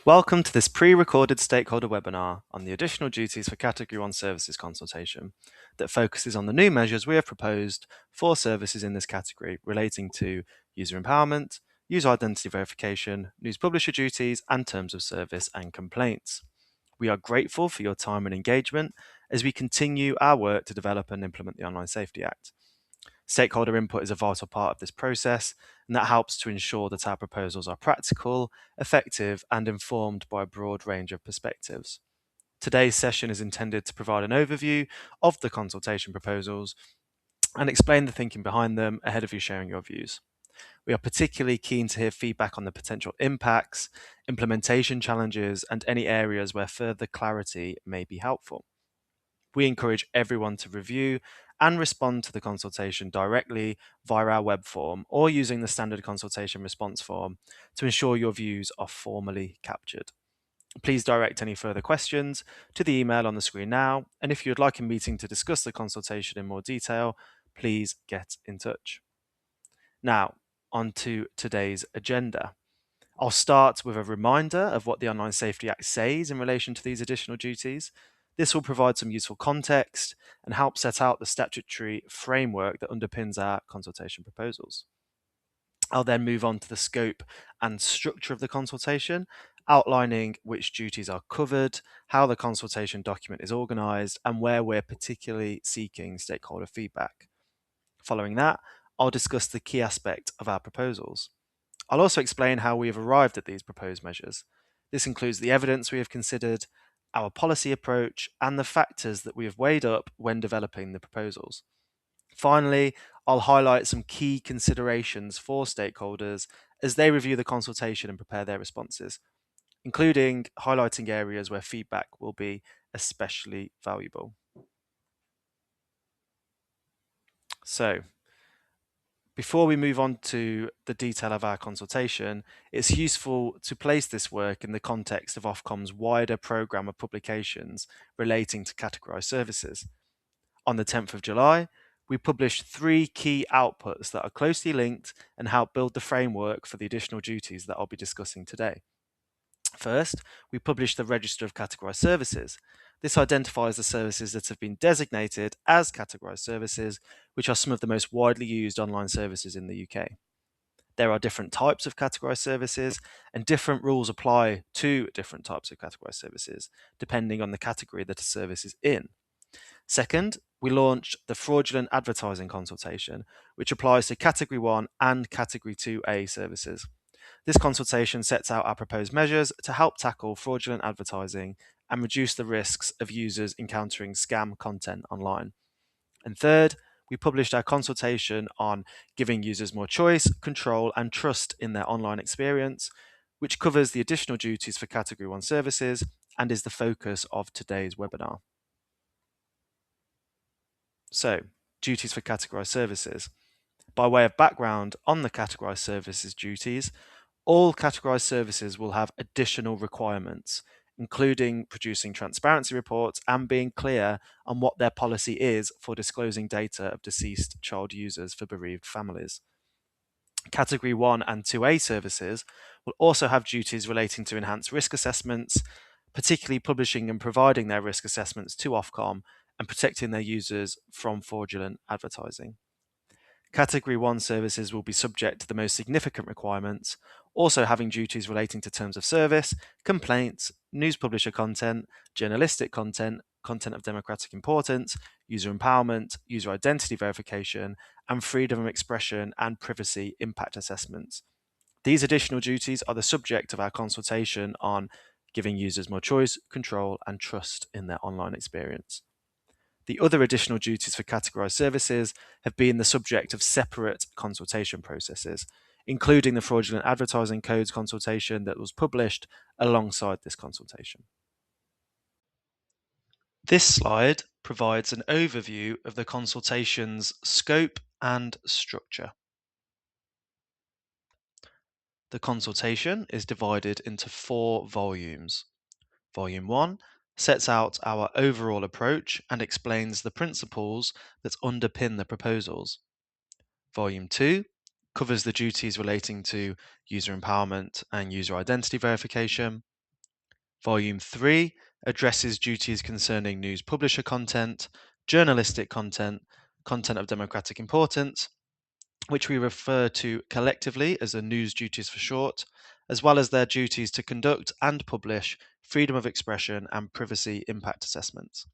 Welcome to this pre-recorded stakeholder webinar on the additional duties for Category 1 services consultation that focuses on the new measures we have proposed for services in this category relating to user empowerment, user identity verification, news publisher duties, and terms of service and complaints. We are grateful for your time and engagement as we continue our work to develop and implement the Online Safety Act. Stakeholder input is a vital part of this process, and that helps to ensure that our proposals are practical, effective, and informed by a broad range of perspectives. Today's session is intended to provide an overview of the consultation proposals and explain the thinking behind them ahead of you sharing your views. We are particularly keen to hear feedback on the potential impacts, implementation challenges, and any areas where further clarity may be helpful. We encourage everyone to review and respond to the consultation directly via our web form or using the standard consultation response form to ensure your views are formally captured. Please direct any further questions to the email on the screen now, and if you would like a meeting to discuss the consultation in more detail, please get in touch. Now, on to today's agenda. I'll start with a reminder of what the Online Safety Act says in relation to these additional duties. This will provide some useful context and help set out the statutory framework that underpins our consultation proposals. I'll then move on to the scope and structure of the consultation, outlining which duties are covered, how the consultation document is organised, and where we're particularly seeking stakeholder feedback. Following that, I'll discuss the key aspect of our proposals. I'll also explain how we have arrived at these proposed measures. This includes the evidence we have considered, our policy approach, and the factors that we have weighed up when developing the proposals. Finally, I'll highlight some key considerations for stakeholders as they review the consultation and prepare their responses, including highlighting areas where feedback will be especially valuable. So, before we move on to the detail of our consultation, it's useful to place this work in the context of Ofcom's wider programme of publications relating to categorised services. On the 10th of July, we published 3 key outputs that are closely linked and help build the framework for the additional duties that I'll be discussing today. First, we published the Register of Categorised Services. This identifies the services that have been designated as categorised services, which are some of the most widely used online services in the UK. There are different types of categorised services, and different rules apply to different types of categorised services, depending on the category that a service is in. Second, we launched the Fraudulent Advertising Consultation, which applies to Category 1 and Category 2A services. This consultation sets out our proposed measures to help tackle fraudulent advertising and reduce the risks of users encountering scam content online. And third, we published our consultation on giving users more choice, control, and trust in their online experience, which covers the additional duties for Category 1 services and is the focus of today's webinar. So, duties for categorised services. By way of background on the categorised services duties, all categorised services will have additional requirements, including producing transparency reports and being clear on what their policy is for disclosing data of deceased child users for bereaved families. Category 1 and 2A services will also have duties relating to enhanced risk assessments, particularly publishing and providing their risk assessments to Ofcom and protecting their users from fraudulent advertising. Category 1 services will be subject to the most significant requirements, also having duties relating to terms of service, complaints, news publisher content, journalistic content, content of democratic importance, user empowerment, user identity verification, and freedom of expression and privacy impact assessments. These additional duties are the subject of our consultation on giving users more choice, control, and trust in their online experience. The other additional duties for categorised services have been the subject of separate consultation processes, including the fraudulent advertising codes consultation that was published alongside this consultation. This slide provides an overview of the consultation's scope and structure. The consultation is divided into 4 volumes. Volume 1 sets out our overall approach and explains the principles that underpin the proposals. Volume 2 covers the duties relating to user empowerment and user identity verification. Volume 3 addresses duties concerning news publisher content, journalistic content, content of democratic importance, which we refer to collectively as the news duties for short, as well as their duties to conduct and publish freedom of expression and privacy impact assessments.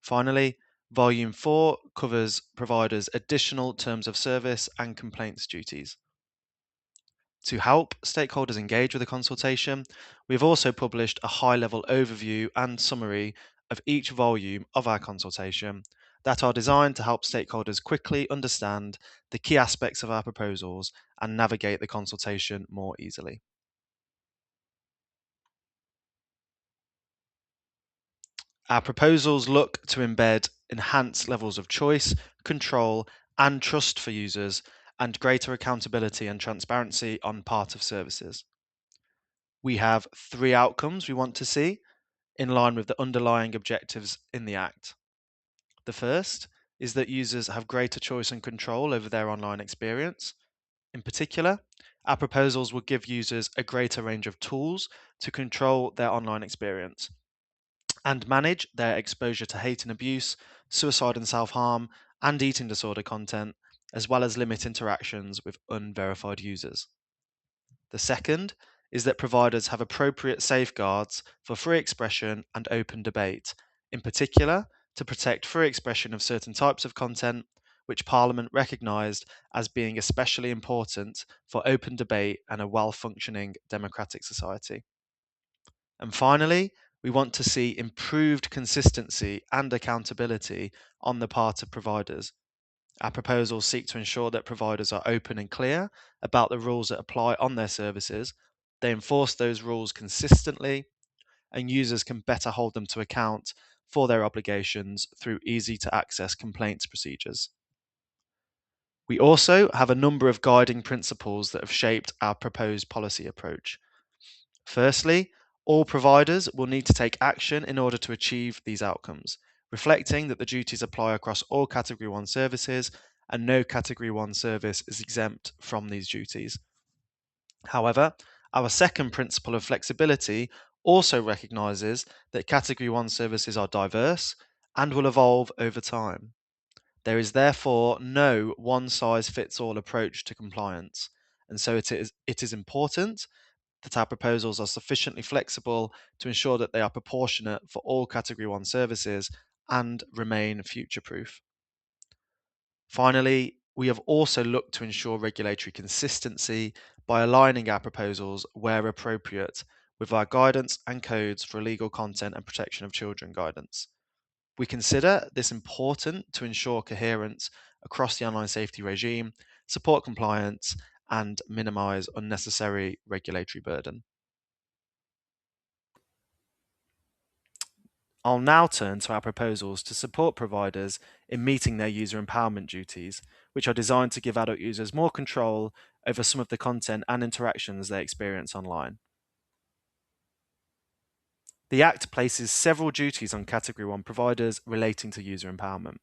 Finally, Volume 4 covers providers' additional terms of service and complaints duties. To help stakeholders engage with the consultation, we have also published a high-level overview and summary of each volume of our consultation that are designed to help stakeholders quickly understand the key aspects of our proposals and navigate the consultation more easily. Our proposals look to embed enhanced levels of choice, control, and trust for users, and greater accountability and transparency on part of services. We have three outcomes we want to see in line with the underlying objectives in the Act. The first is that users have greater choice and control over their online experience. In particular, our proposals will give users a greater range of tools to control their online experience and manage their exposure to hate and abuse, suicide and self harm, and eating disorder content, as well as limit interactions with unverified users. The second is that providers have appropriate safeguards for free expression and open debate, in particular to protect free expression of certain types of content, which Parliament recognised as being especially important for open debate and a well functioning democratic society. And finally, we want to see improved consistency and accountability on the part of providers. Our proposals seek to ensure that providers are open and clear about the rules that apply on their services. They enforce those rules consistently, and users can better hold them to account for their obligations through easy to access complaints procedures. We also have a number of guiding principles that have shaped our proposed policy approach. Firstly, all providers will need to take action in order to achieve these outcomes, reflecting that the duties apply across all Category 1 services and no Category 1 service is exempt from these duties. However, our second principle of flexibility also recognises that Category 1 services are diverse and will evolve over time. There is therefore no one size fits all approach to compliance, and so it is important that our proposals are sufficiently flexible to ensure that they are proportionate for all Category 1 services and remain future proof. Finally, we have also looked to ensure regulatory consistency by aligning our proposals where appropriate with our guidance and codes for illegal content and protection of children guidance. We consider this important to ensure coherence across the online safety regime, support compliance, and minimize unnecessary regulatory burden. I'll now turn to our proposals to support providers in meeting their user empowerment duties, which are designed to give adult users more control over some of the content and interactions they experience online. The Act places several duties on Category 1 providers relating to user empowerment.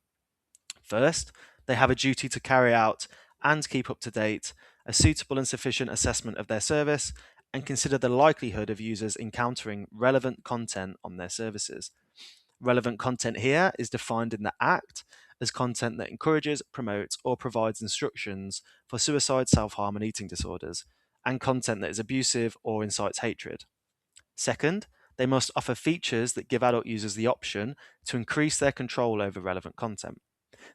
First, they have a duty to carry out and keep up to date a suitable and sufficient assessment of their service and consider the likelihood of users encountering relevant content on their services. Relevant content here is defined in the Act as content that encourages, promotes, or provides instructions for suicide, self-harm, and eating disorders, and content that is abusive or incites hatred. Second, they must offer features that give adult users the option to increase their control over relevant content.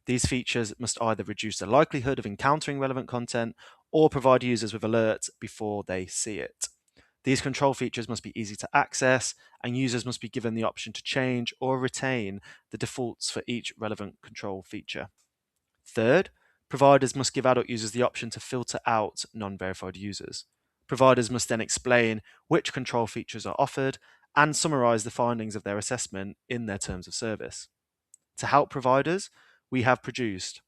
These features must either reduce the likelihood of encountering relevant content or provide users with alerts before they see it. These control features must be easy to access, and users must be given the option to change or retain the defaults for each relevant control feature. Third, providers must give adult users the option to filter out non-verified users. Providers must then explain which control features are offered and summarize the findings of their assessment in their terms of service. To help providers, we have produced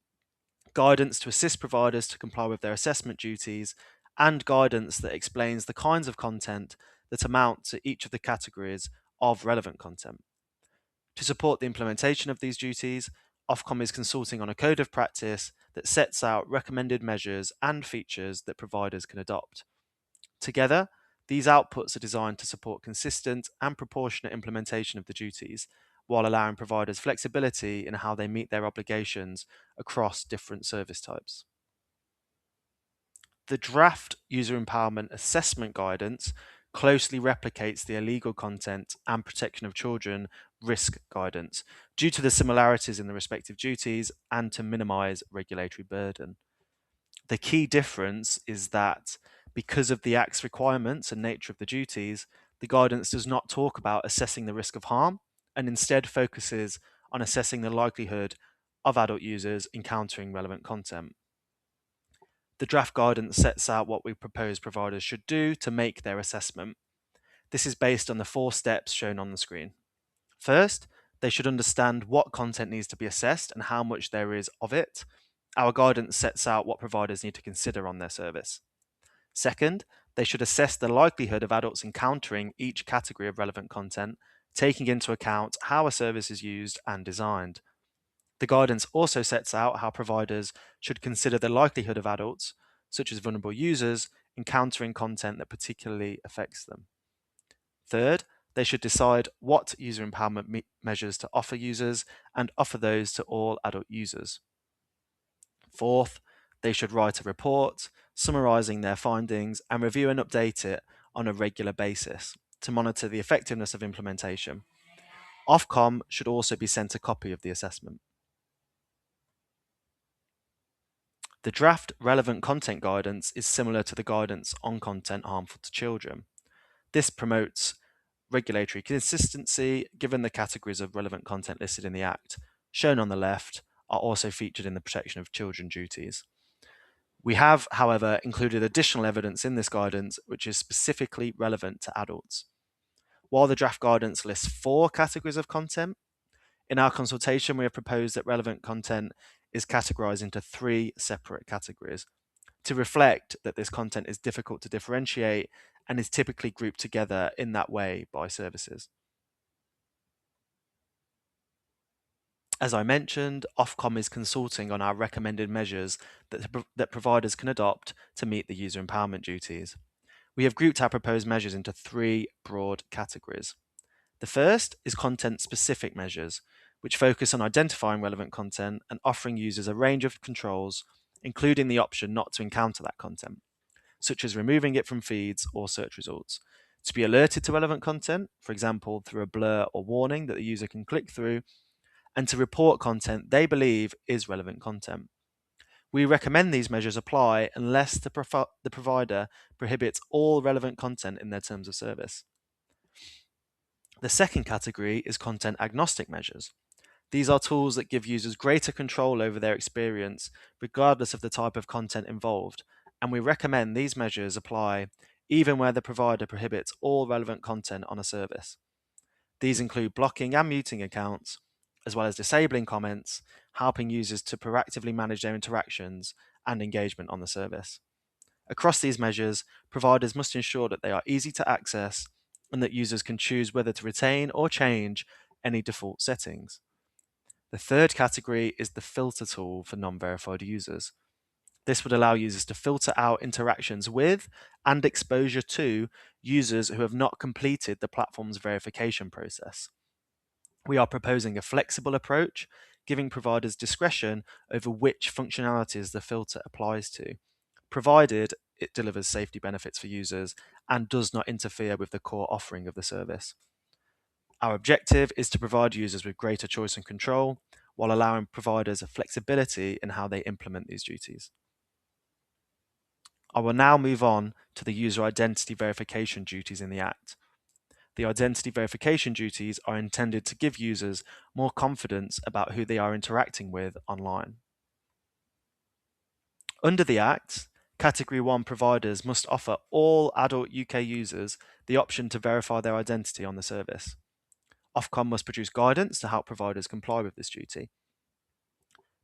guidance to assist providers to comply with their assessment duties and guidance that explains the kinds of content that amount to each of the categories of relevant content. To support the implementation of these duties, Ofcom is consulting on a code of practice that sets out recommended measures and features that providers can adopt. Together, These outputs are designed to support consistent and proportionate implementation of the duties, while allowing providers flexibility in how they meet their obligations across different service types. The draft user empowerment assessment guidance closely replicates the illegal content and protection of children risk guidance due to the similarities in the respective duties and to minimize regulatory burden. The key difference is that because of the Act's requirements and nature of the duties, the guidance does not talk about assessing the risk of harm and instead focuses on assessing the likelihood of adult users encountering relevant content. The draft guidance sets out what we propose providers should do to make their assessment. This is based on the 4 steps shown on the screen. First, they should understand what content needs to be assessed and how much there is of it. Our guidance sets out what providers need to consider on their service. Second, they should assess the likelihood of adults encountering each category of relevant content, taking into account how a service is used and designed. The guidance also sets out how providers should consider the likelihood of adults, such as vulnerable users, encountering content that particularly affects them. Third, they should decide what user empowerment measures to offer users and offer those to all adult users. Fourth, they should write a report summarizing their findings and review and update it on a regular basis to monitor the effectiveness of implementation. Ofcom should also be sent a copy of the assessment. The draft relevant content guidance is similar to the guidance on content harmful to children. This promotes regulatory consistency given the categories of relevant content listed in the Act, shown on the left, are also featured in the protection of children duties. We have, however, included additional evidence in this guidance which is specifically relevant to adults. While the draft guidance lists 4 categories of content, in our consultation we have proposed that relevant content is categorized into 3 separate categories to reflect that this content is difficult to differentiate and is typically grouped together in that way by services. As I mentioned, Ofcom is consulting on our recommended measures that providers can adopt to meet the user empowerment duties. We have grouped our proposed measures into 3 broad categories. The first is content-specific measures, which focus on identifying relevant content and offering users a range of controls, including the option not to encounter that content, such as removing it from feeds or search results, to be alerted to relevant content, for example, through a blur or warning that the user can click through, and to report content they believe is relevant content. We recommend these measures apply unless the provider prohibits all relevant content in their terms of service. The second category is content agnostic measures. These are tools that give users greater control over their experience, regardless of the type of content involved, and we recommend these measures apply even where the provider prohibits all relevant content on a service. These include blocking and muting accounts, as well as disabling comments, helping users to proactively manage their interactions and engagement on the service. Across these measures, providers must ensure that they are easy to access and that users can choose whether to retain or change any default settings. The third category is the filter tool for non-verified users. This would allow users to filter out interactions with and exposure to users who have not completed the platform's verification process. We are proposing a flexible approach, giving providers discretion over which functionalities the filter applies to, provided it delivers safety benefits for users and does not interfere with the core offering of the service. Our objective is to provide users with greater choice and control, while allowing providers flexibility in how they implement these duties. I will now move on to the user identity verification duties in the Act. The identity verification duties are intended to give users more confidence about who they are interacting with online. Under the Act, Category 1 providers must offer all adult UK users the option to verify their identity on the service. Ofcom must produce guidance to help providers comply with this duty.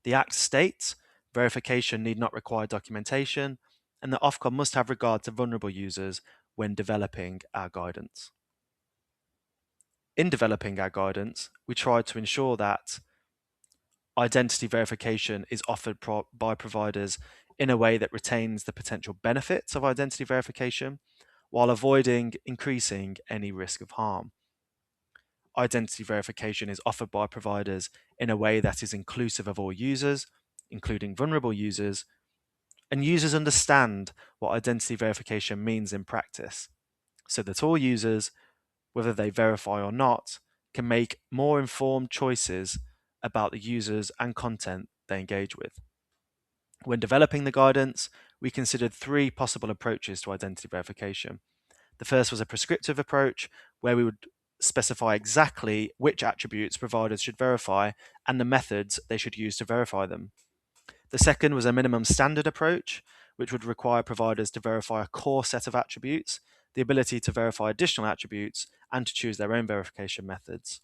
The Act states verification need not require documentation, and that Ofcom must have regard to vulnerable users when developing our guidance. In developing our guidance, we tried to ensure that identity verification is offered by providers in a way that retains the potential benefits of identity verification, while avoiding increasing any risk of harm. Identity verification is offered by providers in a way that is inclusive of all users, including vulnerable users, and users understand what identity verification means in practice, so that all users, whether they verify or not, can make more informed choices about the users and content they engage with. When developing the guidance, we considered three possible approaches to identity verification. The first was a prescriptive approach, where we would specify exactly which attributes providers should verify and the methods they should use to verify them. The second was a minimum standard approach, which would require providers to verify a core set of attributes, the ability to verify additional attributes, and to choose their own verification methods.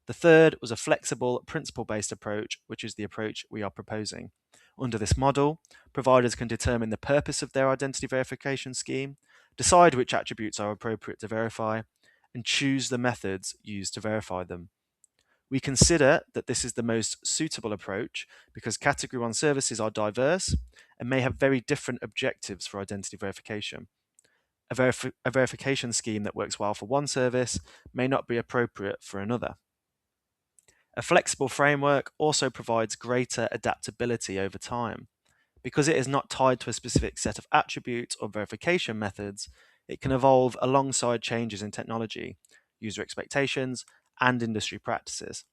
The third was a flexible, principle-based approach, which is the approach we are proposing. Under this model, providers can determine the purpose of their identity verification scheme, decide which attributes are appropriate to verify, and choose the methods used to verify them. We consider that this is the most suitable approach because Category 1 services are diverse and may have very different objectives for identity verification. A verification scheme that works well for one service may not be appropriate for another. A flexible framework also provides greater adaptability over time. Because it is not tied to a specific set of attributes or verification methods, it can evolve alongside changes in technology, user expectations, and industry practices.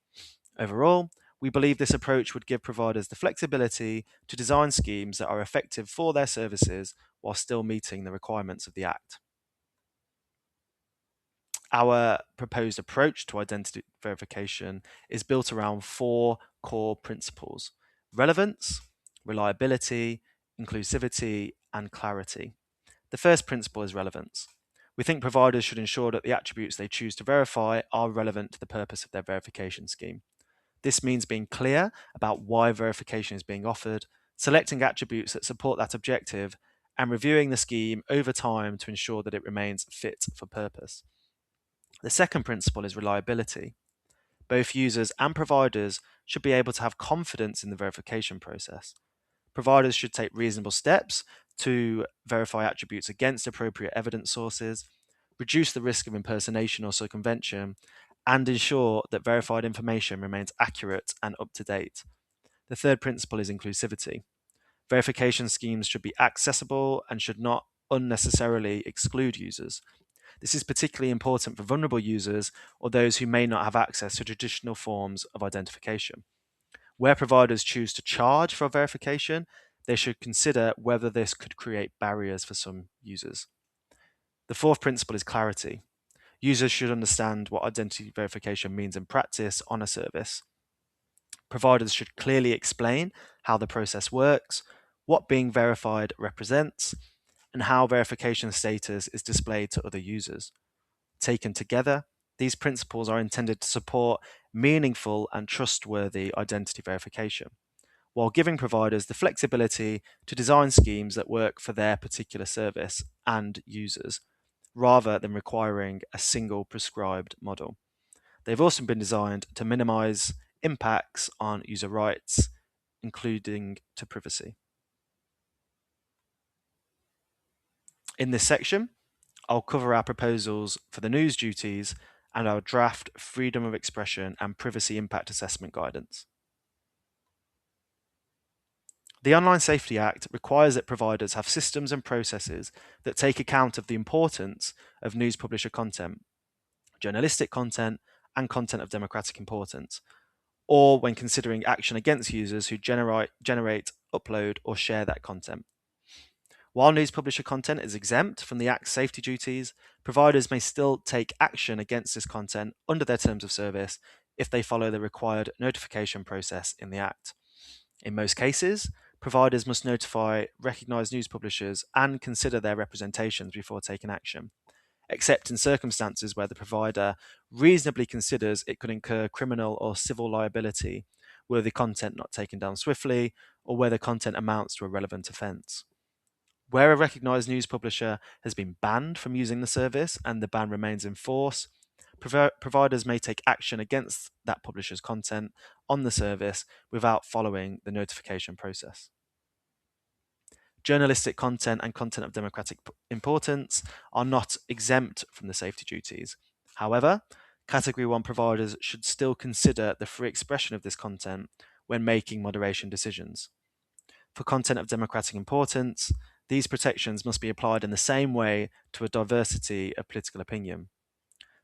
Overall, we believe this approach would give providers the flexibility to design schemes that are effective for their services while still meeting the requirements of the Act. Our proposed approach to identity verification is built around four core principles: relevance, reliability, inclusivity, and clarity. The first principle is relevance. We think providers should ensure that the attributes they choose to verify are relevant to the purpose of their verification scheme. This means being clear about why verification is being offered, selecting attributes that support that objective, and reviewing the scheme over time to ensure that it remains fit for purpose. The second principle is reliability. Both users and providers should be able to have confidence in the verification process. Providers should take reasonable steps to verify attributes against appropriate evidence sources, reduce the risk of impersonation or circumvention, and ensure that verified information remains accurate and up to date. The third principle is inclusivity. Verification schemes should be accessible and should not unnecessarily exclude users. This is particularly important for vulnerable users or those who may not have access to traditional forms of identification. Where providers choose to charge for verification, they should consider whether this could create barriers for some users. The fourth principle is clarity. Users should understand what identity verification means in practice on a service. Providers should clearly explain how the process works, what being verified represents, and how verification status is displayed to other users. Taken together, these principles are intended to support meaningful and trustworthy identity verification, while giving providers the flexibility to design schemes that work for their particular service and users, rather than requiring a single prescribed model. They've also been designed to minimize impacts on user rights, including to privacy. In this section, I'll cover our proposals for the news duties and our draft freedom of expression and privacy impact assessment guidance. The Online Safety Act requires that providers have systems and processes that take account of the importance of news publisher content, journalistic content, and content of democratic importance, or when considering action against users who generate, upload, or share that content. While news publisher content is exempt from the Act's safety duties, providers may still take action against this content under their terms of service if they follow the required notification process in the Act. In most cases, providers must notify recognised news publishers and consider their representations before taking action, except in circumstances where the provider reasonably considers it could incur criminal or civil liability were the content not taken down swiftly or where the content amounts to a relevant offence. Where a recognised news publisher has been banned from using the service and the ban remains in force, providers may take action against that publisher's content on the service without following the notification process. journalistic content and content of democratic importance are not exempt from the safety duties. However, Category 1 providers should still consider the free expression of this content when making moderation decisions. For content of democratic importance, these protections must be applied in the same way to a diversity of political opinion.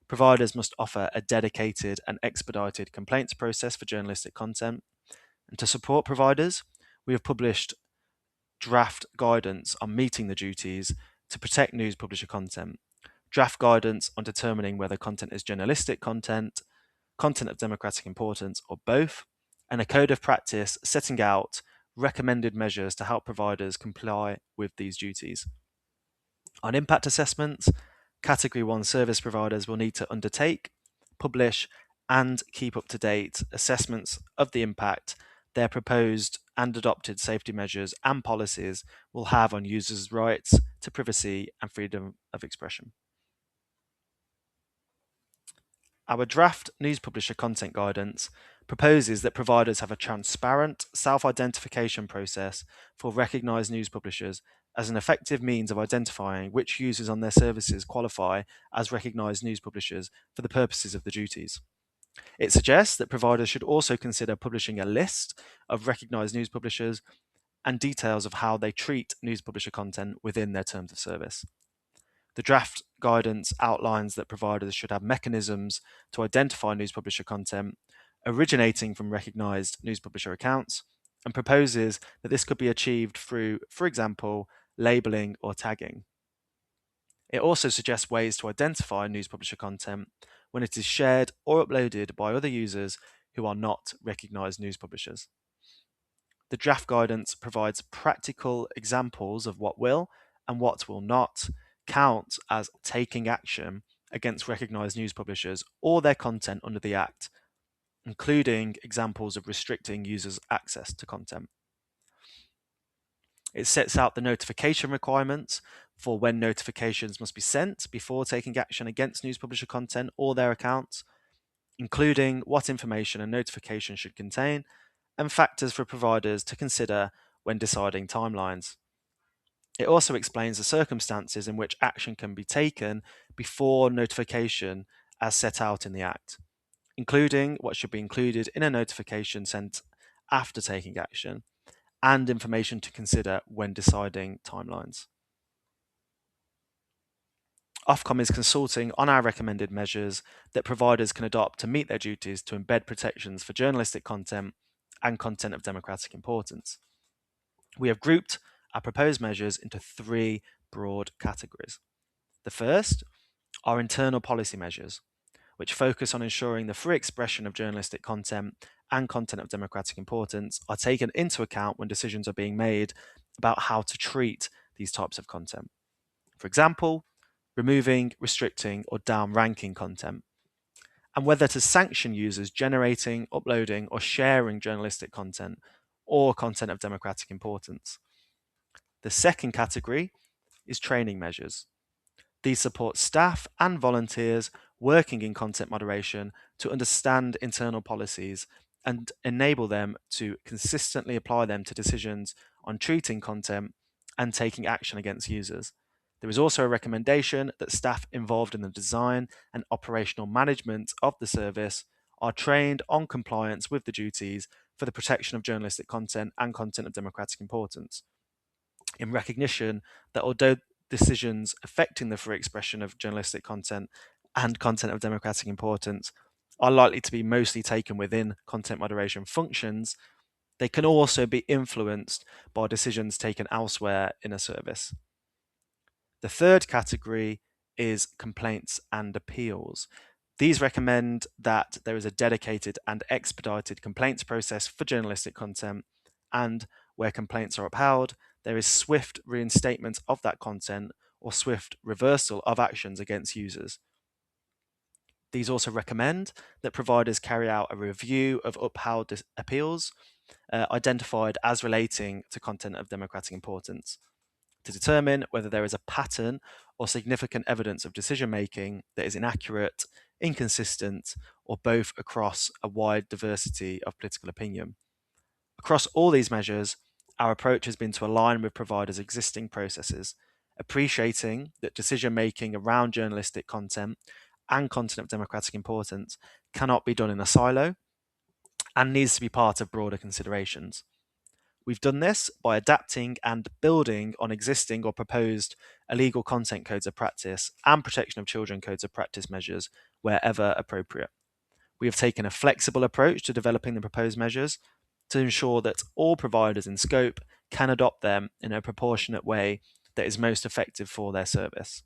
Providers must offer a dedicated and expedited complaints process for journalistic content. And to support providers, we have published draft guidance on meeting the duties to protect news publisher content, draft guidance on determining whether content is journalistic content, content of democratic importance, or both, and a code of practice setting out recommended measures to help providers comply with these duties. On impact assessments, Category 1 service providers will need to undertake, publish, and keep up to date assessments of the impact their proposed and adopted safety measures and policies will have on users' rights to privacy and freedom of expression. Our draft news publisher content guidance proposes that providers have a transparent self-identification process for recognised news publishers as an effective means of identifying which users on their services qualify as recognised news publishers for the purposes of the duties. It suggests that providers should also consider publishing a list of recognised news publishers and details of how they treat news publisher content within their terms of service. The draft guidance outlines that providers should have mechanisms to identify news publisher content originating from recognised news publisher accounts and proposes that this could be achieved through, for example, labelling or tagging. It also suggests ways to identify news publisher content when it is shared or uploaded by other users who are not recognised news publishers. The draft guidance provides practical examples of what will and what will not count as taking action against recognised news publishers or their content under the Act, including examples of restricting users' access to content. It sets out the notification requirements for when notifications must be sent before taking action against news publisher content or their accounts, including what information a notification should contain and factors for providers to consider when deciding timelines. It also explains the circumstances in which action can be taken before notification as set out in the Act, including what should be included in a notification sent after taking action, and information to consider when deciding timelines. Ofcom is consulting on our recommended measures that providers can adopt to meet their duties to embed protections for journalistic content and content of democratic importance. We have grouped our proposed measures into three broad categories. The first are internal policy measures, which focus on ensuring the free expression of journalistic content and content of democratic importance are taken into account when decisions are being made about how to treat these types of content. For example, removing, restricting, or down-ranking content, and whether to sanction users generating, uploading, or sharing journalistic content or content of democratic importance. The second category is training measures. These support staff and volunteers working in content moderation to understand internal policies and enable them to consistently apply them to decisions on treating content and taking action against users. There is also a recommendation that staff involved in the design and operational management of the service are trained on compliance with the duties for the protection of journalistic content and content of democratic importance, in recognition that although decisions affecting the free expression of journalistic content and content of democratic importance are likely to be mostly taken within content moderation functions, they can also be influenced by decisions taken elsewhere in a service. The third category is complaints and appeals. These recommend that there is a dedicated and expedited complaints process for journalistic content, and where complaints are upheld, there is swift reinstatement of that content or swift reversal of actions against users. These also recommend that providers carry out a review of upheld appeals identified as relating to content of democratic importance to determine whether there is a pattern or significant evidence of decision making that is inaccurate, inconsistent, or both across a wide diversity of political opinion. Across all these measures, Our approach has been to align with providers' existing processes, appreciating that decision making around journalistic content and content of democratic importance cannot be done in a silo and needs to be part of broader considerations. We've done this by adapting and building on existing or proposed illegal content codes of practice and protection of children codes of practice measures wherever appropriate. We have taken a flexible approach to developing the proposed measures to ensure that all providers in scope can adopt them in a proportionate way that is most effective for their service.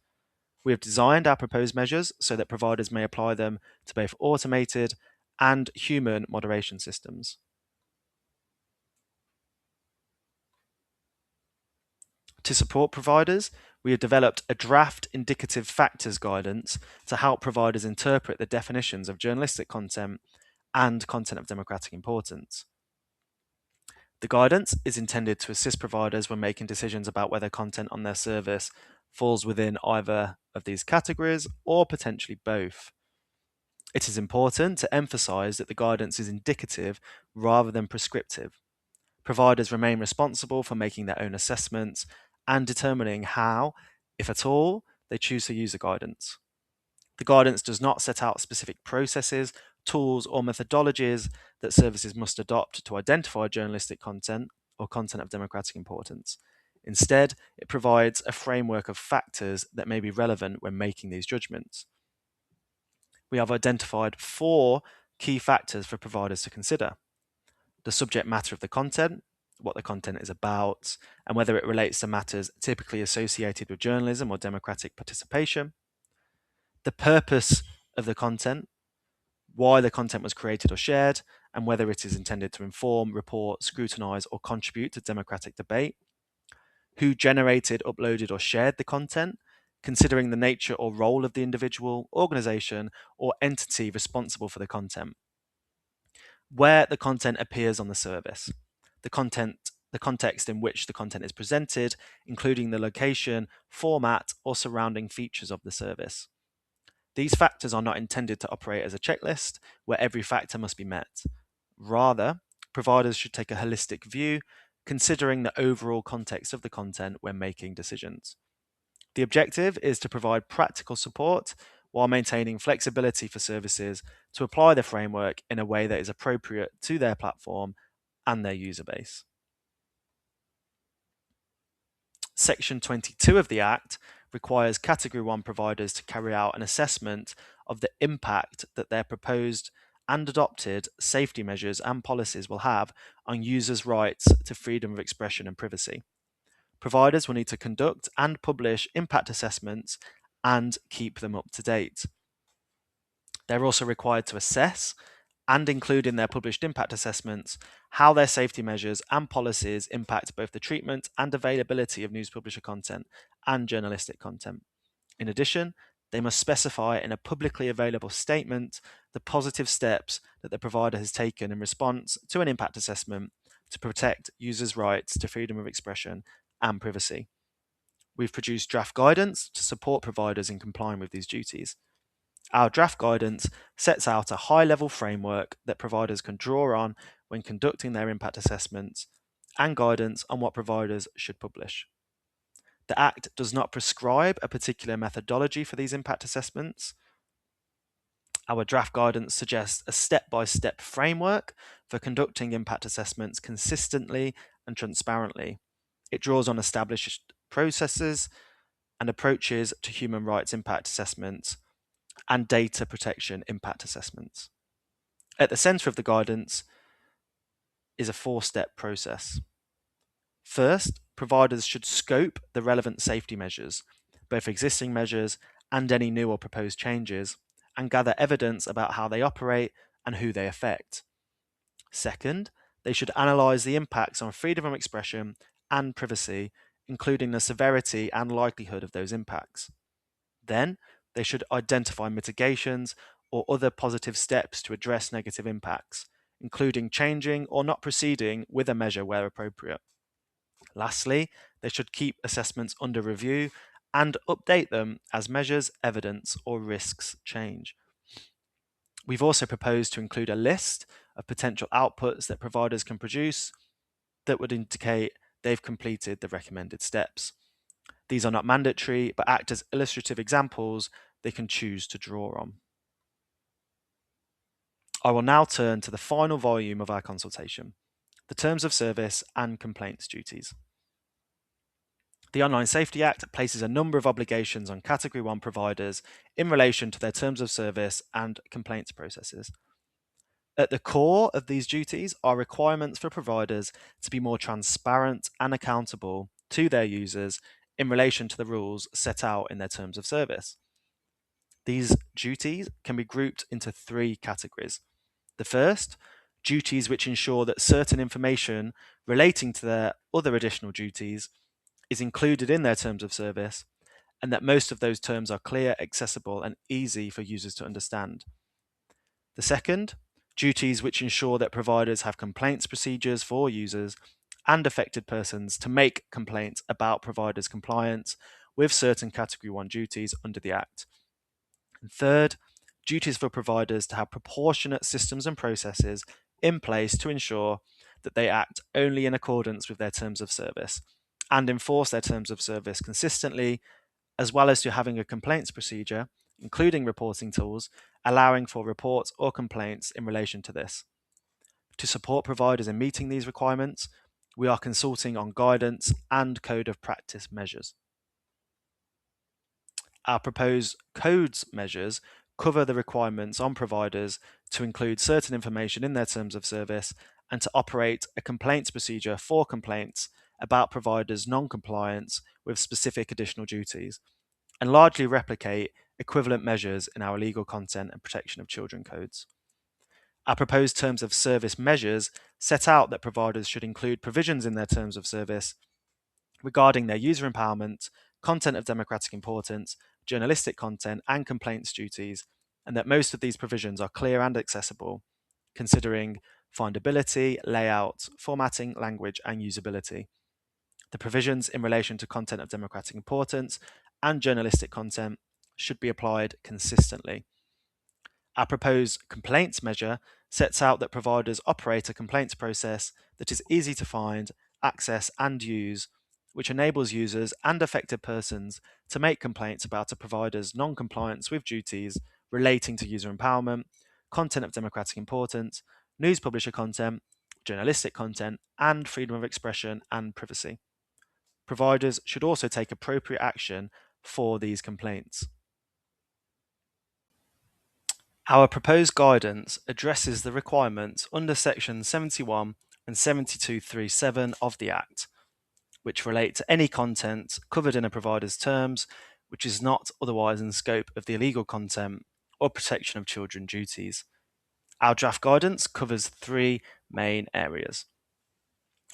We have designed our proposed measures so that providers may apply them to both automated and human moderation systems. To support providers, we have developed a draft indicative factors guidance to help providers interpret the definitions of journalistic content and content of democratic importance. The guidance is intended to assist providers when making decisions about whether content on their service falls within either of these categories or potentially both. It is important to emphasize that the guidance is indicative rather than prescriptive. Providers remain responsible for making their own assessments and determining how, if at all, they choose to use the guidance. The guidance does not set out specific processes, tools, or methodologies that services must adopt to identify journalistic content or content of democratic importance. Instead, it provides a framework of factors that may be relevant when making these judgments. We have identified 4 key factors for providers to consider: the subject matter of the content, what the content is about, and whether it relates to matters typically associated with journalism or democratic participation, the purpose of the content, why the content was created or shared, and whether it is intended to inform, report, scrutinise, or contribute to democratic debate, who generated, uploaded, or shared the content, considering the nature or role of the individual, organisation, or entity responsible for the content, where the content appears on the service, the context in which the content is presented, including the location, format, or surrounding features of the service. These factors are not intended to operate as a checklist where every factor must be met. Rather, providers should take a holistic view, considering the overall context of the content when making decisions. The objective is to provide practical support while maintaining flexibility for services to apply the framework in a way that is appropriate to their platform and their user base. Section 22 of the Act requires Category 1 providers to carry out an assessment of the impact that their proposed and adopted safety measures and policies will have on users' rights to freedom of expression and privacy. Providers will need to conduct and publish impact assessments and keep them up to date. They're also required to assess and include in their published impact assessments how their safety measures and policies impact both the treatment and availability of news publisher content and journalistic content. In addition, they must specify in a publicly available statement the positive steps that the provider has taken in response to an impact assessment to protect users' rights to freedom of expression and privacy. We've produced draft guidance to support providers in complying with these duties. Our draft guidance sets out a high-level framework that providers can draw on when conducting their impact assessments and guidance on what providers should publish. The Act does not prescribe a particular methodology for these impact assessments. Our draft guidance suggests a step-by-step framework for conducting impact assessments consistently and transparently. It draws on established processes and approaches to human rights impact assessments and data protection impact assessments. At the centre of the guidance is a 4-step process. First, providers should scope the relevant safety measures, both existing measures and any new or proposed changes, and gather evidence about how they operate and who they affect. Second, they should analyse the impacts on freedom of expression and privacy, including the severity and likelihood of those impacts. Then, they should identify mitigations or other positive steps to address negative impacts, including changing or not proceeding with a measure where appropriate. Lastly, they should keep assessments under review and update them as measures, evidence, or risks change. We've also proposed to include a list of potential outputs that providers can produce that would indicate they've completed the recommended steps. These are not mandatory, but act as illustrative examples they can choose to draw on. I will now turn to the final volume of our consultation, the Terms of Service and Complaints Duties. The Online Safety Act places a number of obligations on Category 1 providers in relation to their terms of service and complaints processes. At the core of these duties are requirements for providers to be more transparent and accountable to their users in relation to the rules set out in their terms of service. These duties can be grouped into three categories. The first, duties which ensure that certain information relating to their other additional duties is included in their terms of service, and that most of those terms are clear, accessible, and easy for users to understand. The second, duties which ensure that providers have complaints procedures for users and affected persons to make complaints about providers' compliance with certain Category 1 duties under the Act. And third, duties for providers to have proportionate systems and processes in place to ensure that they act only in accordance with their terms of service and enforce their terms of service consistently, as well as to having a complaints procedure, including reporting tools, allowing for reports or complaints in relation to this. To support providers in meeting these requirements, we are consulting on guidance and code of practice measures. Our proposed codes measures cover the requirements on providers to include certain information in their terms of service and to operate a complaints procedure for complaints about providers' non-compliance with specific additional duties, and largely replicate equivalent measures in our legal content and protection of children codes. Our proposed terms of service measures set out that providers should include provisions in their terms of service regarding their user empowerment, content of democratic importance, journalistic content, and complaints duties, and that most of these provisions are clear and accessible, considering findability, layout, formatting, language, and usability. The provisions in relation to content of democratic importance and journalistic content should be applied consistently. Our proposed complaints measure sets out that providers operate a complaints process that is easy to find, access, and use, which enables users and affected persons to make complaints about a provider's non-compliance with duties relating to user empowerment, content of democratic importance, news publisher content, journalistic content, and freedom of expression and privacy. Providers should also take appropriate action for these complaints. Our proposed guidance addresses the requirements under Section 71 and 72(3)(7) of the Act, which relate to any content covered in a provider's terms which is not otherwise in scope of the illegal content or protection of children duties. Our draft guidance covers three main areas.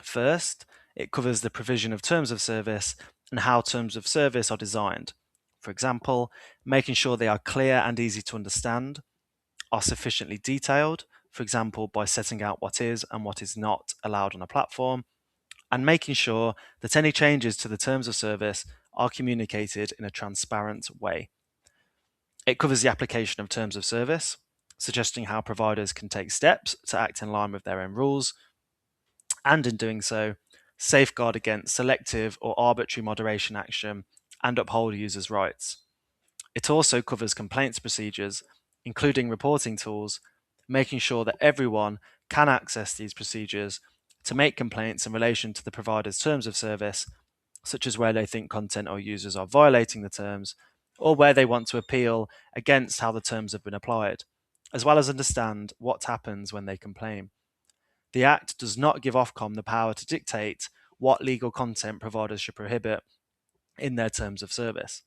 First, it covers the provision of terms of service and how terms of service are designed. For example, making sure they are clear and easy to understand, are sufficiently detailed, for example, by setting out what is and what is not allowed on a platform, and making sure that any changes to the terms of service are communicated in a transparent way. It covers the application of terms of service, suggesting how providers can take steps to act in line with their own rules, and in doing so, safeguard against selective or arbitrary moderation action and uphold users' rights. It also covers complaints procedures, including reporting tools, making sure that everyone can access these procedures to make complaints in relation to the provider's terms of service, such as where they think content or users are violating the terms, or where they want to appeal against how the terms have been applied, as well as understand what happens when they complain. The Act does not give Ofcom the power to dictate what legal content providers should prohibit in their terms of service.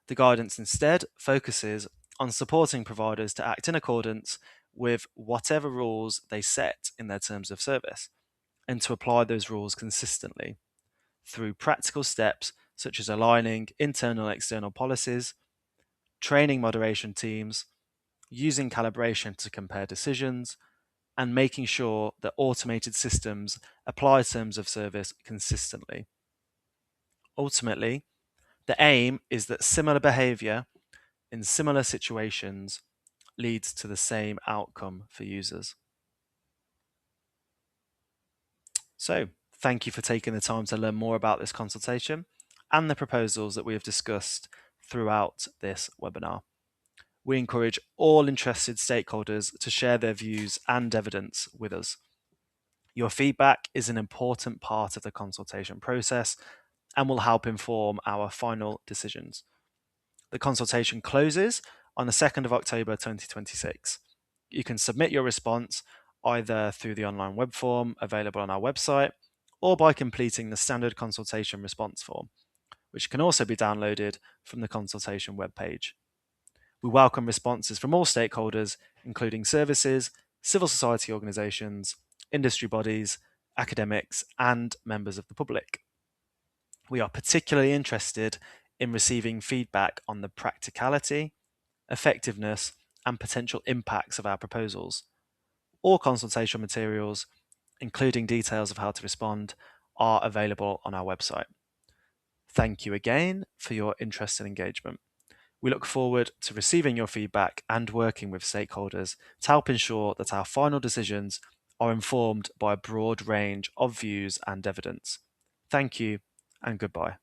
The guidance instead focuses on supporting providers to act in accordance with whatever rules they set in their terms of service, and to apply those rules consistently through practical steps such as aligning internal and external policies, training moderation teams, using calibration to compare decisions, and making sure that automated systems apply terms of service consistently. Ultimately, the aim is that similar behavior in similar situations leads to the same outcome for users. So, Thank you for taking the time to learn more about this consultation and the proposals that we have discussed throughout this webinar. We encourage all interested stakeholders to share their views and evidence with us. Your feedback is an important part of the consultation process and will help inform our final decisions. The consultation closes on the 2nd of October 2026. You can submit your response either through the online web form available on our website or by completing the standard consultation response form, which can also be downloaded from the consultation webpage. We welcome responses from all stakeholders, including services, civil society organisations, industry bodies, academics, and members of the public. We are particularly interested in receiving feedback on the practicality, effectiveness, and potential impacts of our proposals. All consultation materials, including details of how to respond, are available on our website. Thank you again for your interest and engagement. We look forward to receiving your feedback and working with stakeholders to help ensure that our final decisions are informed by a broad range of views and evidence. Thank you and goodbye.